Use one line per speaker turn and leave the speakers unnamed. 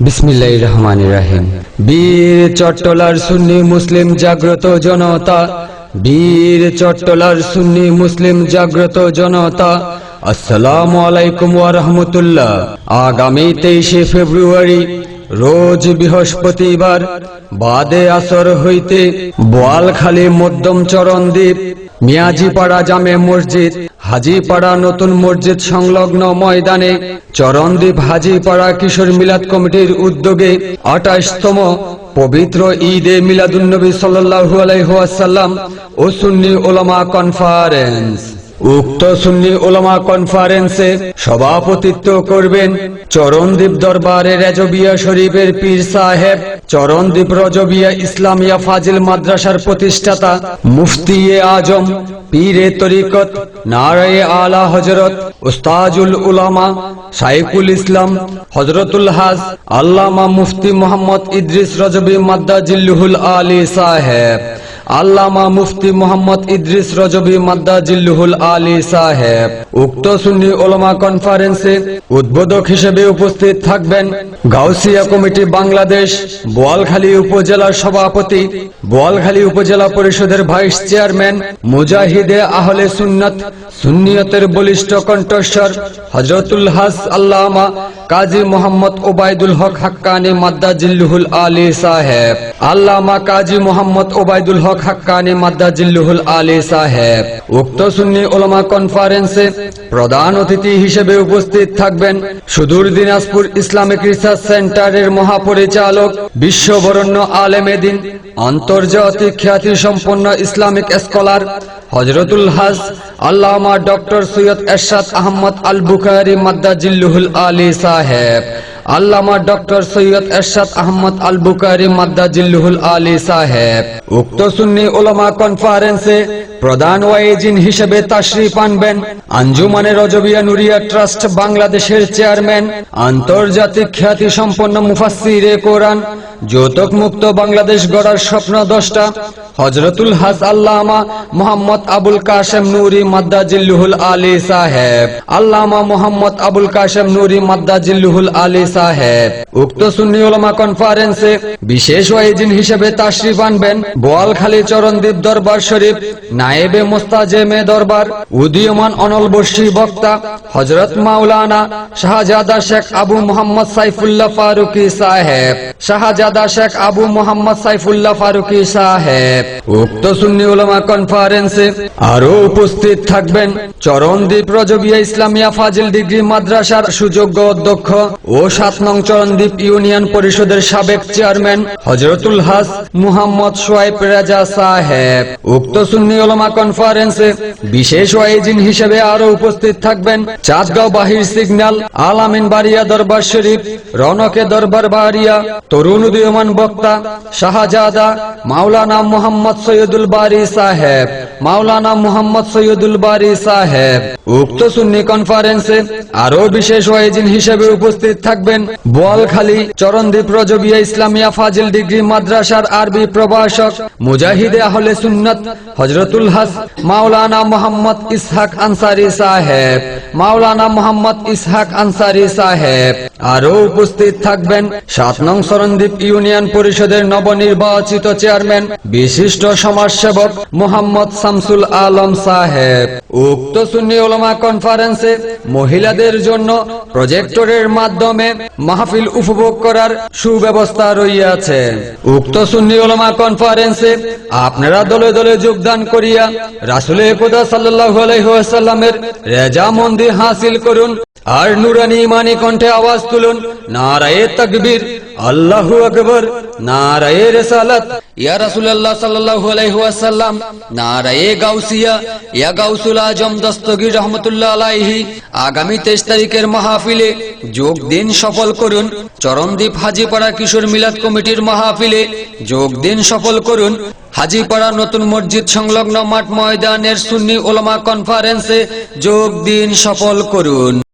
বিসমিল্লাহির রহমানির রহিম। বীর চট্টলার সুন্নি মুসলিম জাগ্রত জনতা, বীর চট্টলার সুন্নি মুসলিম জাগ্রত জনতা, আসসালামু আলাইকুম ওয়া রাহমাতুল্লাহ। আগামী 23শে ফেব্রুয়ারি রোজ বৃহস্পতিবার বাদে আসর হইতে বোয়ালখালী মধ্যম চরণদ্বীপ মিয়াজিপাড়া জামে মসজিদ, হাজীপাড়া নতুন মসজিদ সংলগ্ন ময়দানে চরণদ্বীপ হাজীপাড়া কিশোর মিলাদ কমিটির উদ্যোগে 28তম পবিত্র ঈদে মিলাদুন্নবী সাল্লাল্লাহু আলাইহি ওয়াসাল্লাম ও সুন্নি উলামা কনফারেন্স। উক্ত সুন্নি উলামা কনফারেন্সে সভাপতিত্ব করবেন চরণদ্বীপ দরবারে রেজবিয়া শরীফের পীর সাহেব, চরণদ্বীপ রজবিয়া ইসলামিয়া ফাজিল মাদ্রাসার প্রতিষ্ঠাতা মুফতি আজম, পীরে তরিকত নারায়ে আলা হযরত উস্তাজুল উলামা শাইখুল ইসলাম হযরতুল হাজ আল্লামা মুফতি মোহাম্মদ ইদ্রিস রজবি মাদ্দাজিল্লুহুল আলী সাহেব, আল্লামা মুফতি মোহাম্মদ ইদ্রিস রজবি মাদ্দাজিল্লুহুল আলী সাহেব। উক্ত সুন্নি উলামা কনফারেন্সে উদ্বোধক হিসেবে উপস্থিত থাকবেন গাউসিয়া কমিটি বাংলাদেশ বোয়ালখালী উপজেলার সভাপতি, বোয়ালখালী উপজেলা পরিষদের ভাইস চেয়ারম্যান, মুজাহিদে আহলে সুন্নাত সুন্নিয়তের বলিষ্ঠ কণ্ঠস্বর হযরতুল হাজ আল্লামা কাজী মোহাম্মদ ওবায়দুল হক হাক্কানী মাদ্দাজিল্লুহুল আলী সাহেব, আল্লামা কাজী মোহাম্মদ ওবায়দুল হক হাক্কানী মাদ্দাজিল্লুহুল আলী সাহেব। উক্ত সুন্নি উলামা কনফারেন্সে প্রধান অতিথি হিসেবে উপস্থিত থাকবেন সুদূর দিনাজপুর ইসলামিক রিসার্চ সেন্টারের মহাপরিচালক, বিশ্ববরণ্য আলেমে দ্বীন, আন্তর্জাতিক খ্যাতি সম্পন্ন ইসলামিক স্কলার হযরতুল হাজ আল্লামা ডক্টর সৈয়দ এরশাদ আহমদ আল বুখারী মাদ্দাজিল্লুহুল আলী সাহেব, আল্লামা ডক্টর সৈয়দ এরশাদ আহমদ আল বুখারী মাদ্দাজিল্লুহুল আলী সাহেব। উক্ত সুন্নি উলামা কনফারেন্সে প্রধান ওয়াইজিন হিসেবে তাশরিফ আনবেন আঞ্জুমানে রজবিয়া নুরিয়া ট্রাস্ট বাংলাদেশের চেয়ারম্যান, আন্তর্জাতিক খ্যাতি সম্পন্ন মুফাসসিরে কোরআন, যৌতুক মুক্ত বাংলাদেশ গড়ার স্বপ্নদ্রষ্টা হযরতুল হাজ আল্লামা মোহাম্মদ আবুল কাশেম নুরি মাদ্দাজিল্লুহুল আলী সাহেব, আল্লামা মোহাম্মদ আবুল কাশেম নুরি মাদ্দাজিল্লুহুল আলী সাহেব। উক্ত সুন্নি উলামা কনফারেন্সে বিশেষ ওয়াইজিন হিসেবে তাশরিফ আনবেন বোয়ালখালী চরণদ্বীপ দরবার শরীফ নায়েবে মুস্তাজেমে দরবার উদীয়মান অনলবর্ষী বক্তা হযরত মাওলানা শাহজাদা শেখ আবু মোহাম্মদ সাইফুল্লাহ ফারুকী সাহেব, শাহজাদা শেখ আবু মোহাম্মদ সাইফুল্লাহ ফারুকী সাহেব। উক্ত সুন্নি উলামা কনফারেন্সে আরো উপস্থিত থাকবেন চরণদ্বীপ রজবিয়া ইসলামিয়া ফাজিল ডিগ্রি মাদ্রাসার সুযোগ্য অধ্যক্ষ ও 7 নং চরণদ্বীপ ইউনিয়ন পরিষদের সাবেক চেয়ারম্যান হযরতুল হাজ মুহাম্মদ সোয়াইব রাজা সাহেব। উক্ত সুন্নি উলামা কনফারেন্সে বিশেষ ওয়াইজিন হিসেবে আরো উপস্থিত থাকবেন চাঁদগাঁও বাহির সিগন্যাল আলামিন বাড়িয়া দরবার শরীফ রনকে দরবার বাড়িয়া তরুণ উদীয়মান বক্তা শাহজাদা মাওলানা মুহাম্মদ সৈয়দুল বারী সাহেব, মাওলানা মুহাম্মদ সৈয়দুল বারী সাহেব। উক্ত সুন্নি কনফারেন্সে আরো বিশেষ ওয়াইজিন হিসেবে উপস্থিত থাকবেন বোয়ালখালী চরণদ্বীপ রজবিয়া ইসলামিয়া ফাজিল ডিগ্রি মাদ্রাসার আরবি প্রভাষক মুজাহিদে আহলে সুন্নাত হযরতুল হাজ মাওলানা মুহাম্মদ ইসহাক আনসারী সাহেব, মাওলানা মুহাম্মদ ইসহাক আনসারী সাহেব। আরো উপস্থিত থাকবেন 7 নং চরণদ্বীপ ইউনিয়ন পরিষদের নবনির্বাচিত চেয়ারম্যান বিশিষ্ট সমাজসেবক মোহাম্মদ শামসুল আলম সাহেব। উক্ত সুন্নি উলামা কনফারেন্সে মহিলাদের জন্য প্রজেক্টরের মাধ্যমে মাহফিল উপভোগ করার সুব্যবস্থা রইয়াছে। উক্ত সুন্নি উলামা কনফারেন্সে আপনারা দলে দলে যোগদান করিয়া রাসূল খোদা সাল্লাল্লাহু আলাইহি ওয়াসাল্লামের রেজামন্দি হাসিল করুন আর নুরানি ইমানি কণ্ঠে আওয়াজ তুলুন নারায়ে তাকবীর, আল্লাহু আকবার, নারায়ে রিসালাত ইয়া রাসূলুল্লাহ সাল্লাল্লাহু আলাইহি ওয়াসাল্লাম, নারায়ে গাউসিয়া ইয়া গাউসুল আজম দস্তগীর রাহমাতুল্লাহ আলাইহি। আগামী 23 তারিখের মাহফিলে যোগ দিন সফল করুন। চরণদ্বীপ হাজীপাড়া কিশোর মিলাদ কমিটির মাহফিলে যোগ দিন সফল করুন। হাজীপাড়া নতুন মসজিদ সংলগ্ন মাঠ ময়দানের সুন্নি উলামা কনফারেন্সে যোগ দিন সফল করুন।